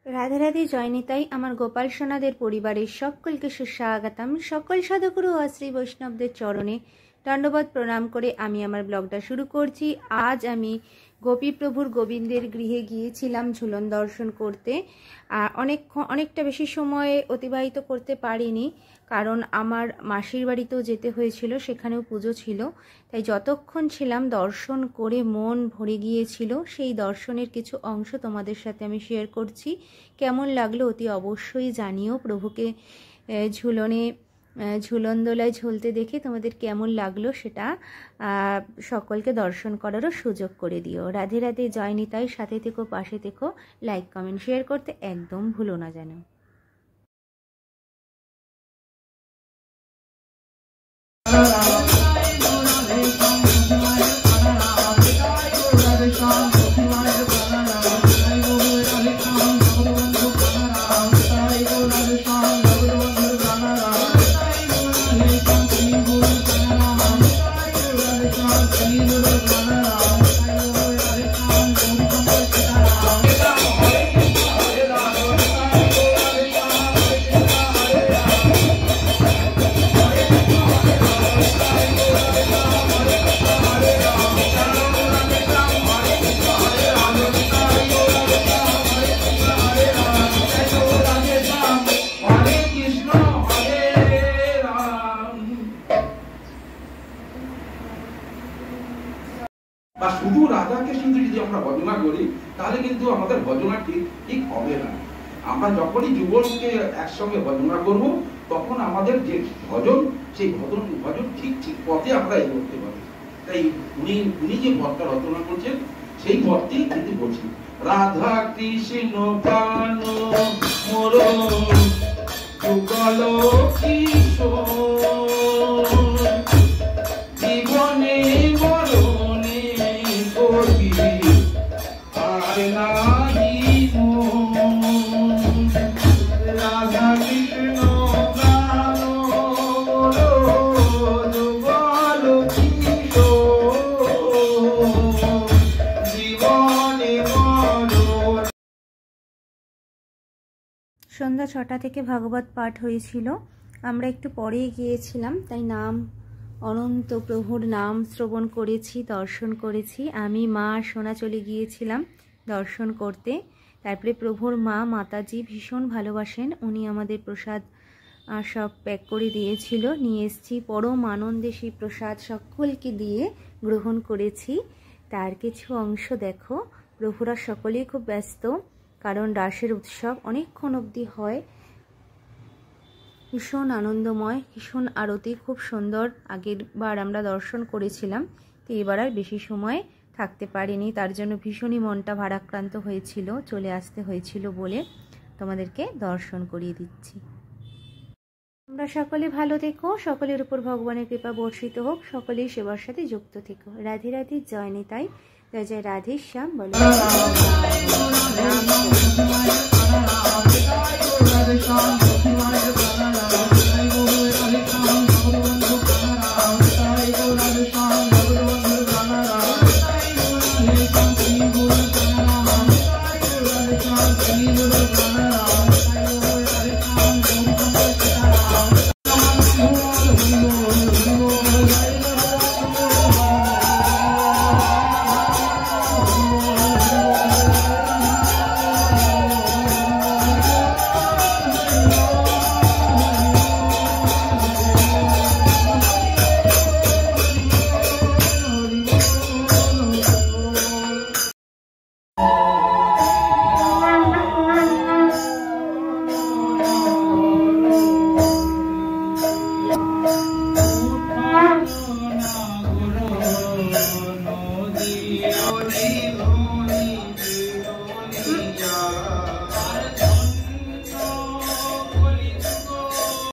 রাধে রাধে জয়নিতাই আমার গোপাল সোনাদের পরিবারের সকলকে সুস্বাগতম। সকল সাধুগুরু ও শ্রী বৈষ্ণবদের চরণে দণ্ডবত প্রণাম করে আমি আমার ব্লগটা শুরু করছি। আজ আমি গোপী প্রভুর গোবিন্দের গৃহে গিয়েছিলাম ঝুলন দর্শন করতে। অনেকটা বেশি সময় অতিবাহিত করতে পারিনি, কারণ আমার মাসির বাড়িতেও যেতে হয়েছিল, সেখানেও পুজো ছিল। তাই যতক্ষণ ছিলাম দর্শন করে মন ভরে গিয়েছিল। সেই দর্শনের কিছু অংশ তোমাদের সাথে আমি শেয়ার করছি। কেমন লাগলো অতি অবশ্যই জানিও। প্রভুকে ঝুলন দোলায় ঝুলতে দেখে তোমাদের কেমন লাগলো সেটা সকলকে দর্শন করারও সুযোগ করে দিও। রাধে রাধে জয়নিতাই, সাথে থেকো, পাশে থেকো, লাইক কমেন্ট শেয়ার করতে একদম ভুলো না যেন। শুধু রাধা কৃষ্ণ যদি আমরা ভজনা করি তাহলে কিন্তু আমাদের ভজনা ঠিক হবে না। আমরা যখনই যুগলকে একসঙ্গে ভজনা করব তখন আমাদের যে ভজন, সেই ভজন ঠিক পথে আমরা এগোতে পারি। তাই উনি যে পথটা রচনা করছেন সেই পথটি কিন্তু বলছি, রাধা কৃষ্ণ প্রাণ মোর যুগল কিশোর জীবনে সন্ধ্যা 6টা থেকে ভাগবত পাঠ হয়েছিল। আমরা একটু পরেই গিয়েছিলাম, তাই নাম অনন্ত প্রভুর নাম শ্রবণ করেছি, দর্শন করেছি। আমি মা সোনা চলে গিয়েছিলাম দর্শন করতে। তারপরে প্রভুর মা মাতাজি ভীষণ ভালোবাসেন, উনি আমাদের প্রসাদ সব প্যাক করে দিয়েছিল, নিয়ে এসেছি। পরম আনন্দে সেই প্রসাদ সকলকে দিয়ে গ্রহণ করেছি। তার কিছু অংশ দেখো। প্রভুরা সকলেই খুব ব্যস্ত, কারণ রাসের উৎসব অনেকক্ষণ অবধি হয়। ভীষণ আনন্দময়, ভীষণ আরতি, খুব সুন্দর। আগের বার আমরা দর্শন করেছিলাম, তো এবার আর বেশি সময় থাকতে পারিনি, তার জন্য ভীষণই মনটা ভারাক্রান্ত হয়েছিল, চলে আসতে হয়েছিল বলে তোমাদেরকে দর্শন করিয়ে দিচ্ছি। তোমরা সকলে ভালো থেকো, সকলের উপর ভগবানের কৃপা বর্ষিত হোক, সকলেই সেবার সাথে যুক্ত থেকো। রাধে রাধে জয়নিতাই, জয় জয় রাধে শ্যাম বলো। Oh,